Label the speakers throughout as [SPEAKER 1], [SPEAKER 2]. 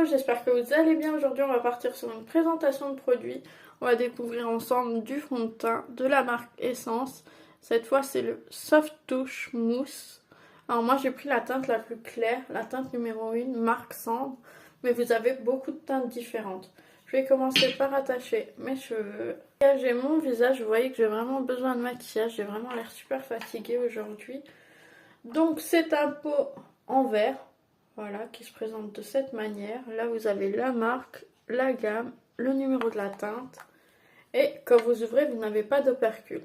[SPEAKER 1] Hello, j'espère que vous allez bien. Aujourd'hui, on va partir sur une présentation de produits. On va découvrir ensemble du fond de teint de la marque Essence. Cette fois, c'est le Soft Touch Mousse. Alors moi, j'ai pris la teinte la plus claire, la teinte numéro 1, marque Cendre. Mais vous avez beaucoup de teintes différentes. Je vais commencer par attacher mes cheveux. J'ai mon visage, vous voyez que j'ai vraiment besoin de maquillage. J'ai vraiment l'air super fatiguée aujourd'hui. Donc c'est un pot en verre. Voilà, qui se présente de cette manière. Là, vous avez la marque, la gamme, le numéro de la teinte. Et quand vous ouvrez, vous n'avez pas d'opercule.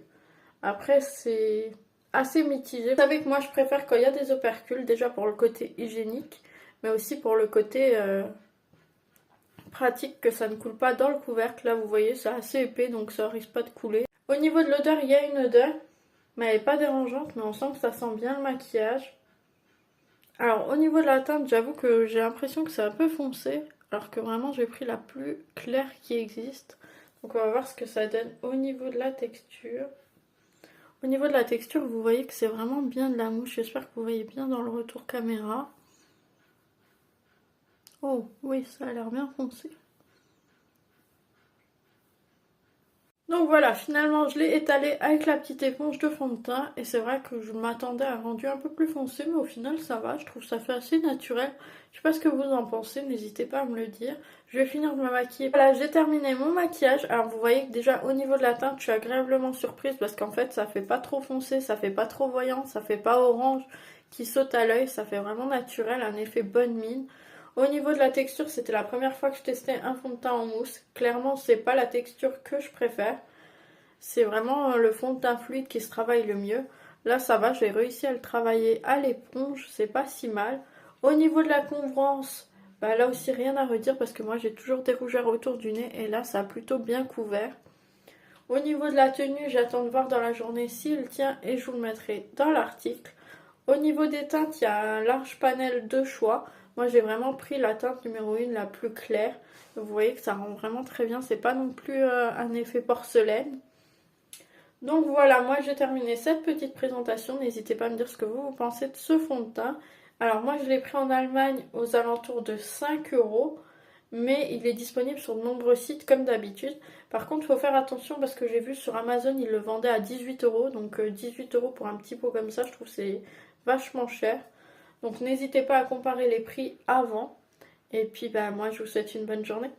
[SPEAKER 1] Après, c'est assez mitigé. Vous savez que moi, je préfère quand il y a des opercules, déjà pour le côté hygiénique, mais aussi pour le côté pratique, que ça ne coule pas dans le couvercle. Là, vous voyez, c'est assez épais, donc ça risque pas de couler. Au niveau de l'odeur, il y a une odeur, mais elle n'est pas dérangeante, mais on sent que ça sent bien le maquillage. Alors au niveau de la teinte, j'avoue que j'ai l'impression que c'est un peu foncé, alors que vraiment j'ai pris la plus claire qui existe. Donc on va voir ce que ça donne au niveau de la texture. Au niveau de la texture, vous voyez que c'est vraiment bien de la mousse. J'espère que vous voyez bien dans le retour caméra. Oh oui, ça a l'air bien foncé. Donc voilà, finalement je l'ai étalé avec la petite éponge de fond de teint et c'est vrai que je m'attendais à un rendu un peu plus foncé, mais au final ça va, je trouve ça fait assez naturel. Je sais pas ce que vous en pensez, n'hésitez pas à me le dire. Je vais finir de me maquiller. Voilà, j'ai terminé mon maquillage. Alors vous voyez que déjà au niveau de la teinte, je suis agréablement surprise parce qu'en fait ça fait pas trop foncé, ça fait pas trop voyant, ça fait pas orange qui saute à l'œil, ça fait vraiment naturel, un effet bonne mine. Au niveau de la texture, c'était la première fois que je testais un fond de teint en mousse. Clairement, c'est pas la texture que je préfère. C'est vraiment le fond de teint fluide qui se travaille le mieux. Là, ça va, j'ai réussi à le travailler à l'éponge, c'est pas si mal. Au niveau de la couvrance, bah là aussi rien à redire parce que moi j'ai toujours des rougeurs autour du nez et là ça a plutôt bien couvert. Au niveau de la tenue, j'attends de voir dans la journée s'il tient et je vous le mettrai dans l'article. Au niveau des teintes, il y a un large panel de choix. Moi j'ai vraiment pris la teinte numéro 1 la plus claire. Vous voyez que ça rend vraiment très bien, c'est pas non plus un effet porcelaine. Donc voilà, moi j'ai terminé cette petite présentation. N'hésitez pas à me dire ce que vous pensez de ce fond de teint. Alors moi je l'ai pris en Allemagne aux alentours de 5 €, mais il est disponible sur de nombreux sites comme d'habitude. Par contre il faut faire attention parce que j'ai vu sur Amazon ils le vendaient à 18 €, donc 18 € pour un petit pot comme ça, je trouve que c'est vachement cher. Donc n'hésitez pas à comparer les prix avant. Et puis bah moi je vous souhaite une bonne journée.